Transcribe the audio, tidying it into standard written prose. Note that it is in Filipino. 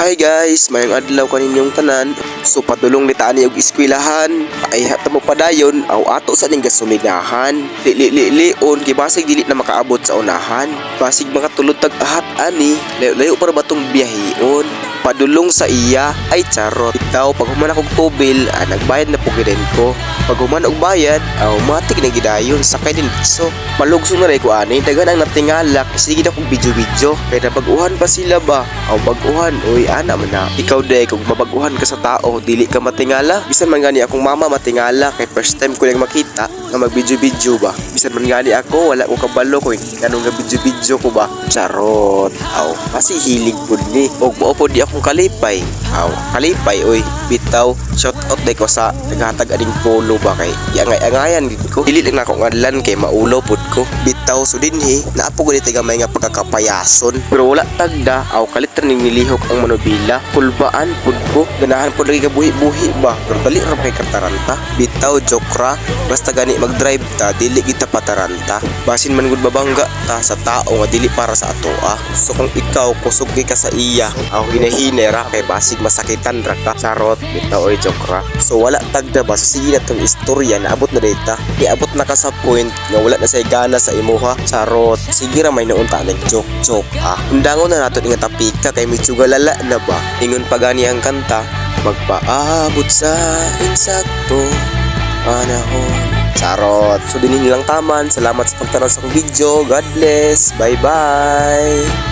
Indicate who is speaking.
Speaker 1: Hi guys, mayang adlaw kaninyong tanan. So padulong ni taani og eskwelahan. Ay hata mo padayon aw ato sa ning gasolinahan. Lion kay basig dili na makaabot sa unahan. Basig makatulod tag ahat ani. Layo para batong biyahion. Padulong sa iya ay charot. Ikaw pag human akong tubil, nagbayad na po gidin ko. Pag human og bayad, matik na gidayon sakay din so. Malugso na ray ko ani, dagan ang natingala sige na kong video-video. Kaya nabaguhan pa sila ba? Baguhan, uy ana man na. Ikaw day kung mabaguhan ka sa tao, dili ka matingala. Bisan man gani akong mama matingala kay first time ko lang makita nga mag-video-video ba. Bisan man gani ako, wala ko kabalo ko ganung nga video-video ko ba. Charot. Kasi hilig pud ni. Og mao pod di akong kalipay. Kalipay oy. Bitaw, shout out day ko sa naghatag ading polo ba kay angay-angayan gid ko. Dili lang nako ngadlan kay maulo pod ko. Bitaw so dinhi, naapo gud gamay nga pagkakapayason. Pero wala tagda, kalit ning nilihok ang manobila. Kulbaan pud ko. Ganahan pud lagi ka buhi-buhi ba. Pero dali ra kay kataranta. Bitaw jokra, basta gani mag-drive ta, dili kita pataranta. Basin man gud babangga ta sa tao nga dili para sa atoa. So kung ikaw kusog ka sa iya, hinahine ra kay basig masakitan ra ka. Charot, bitaw oy jokra. So wala tagda ba sa sige na tong istorya naabot na data. Iabot na ka sa point nga wala na say gana sa imuha. Charot, sige ra may naunta nag joke undangon na nato nga tapika kay medyo galala na ba. Ingon pa gani ang kanta, magpaabot sa insakto panahon. Charot. So dinin lang taman. Salamat sa pagtanaw sa akong video. God bless. Bye bye.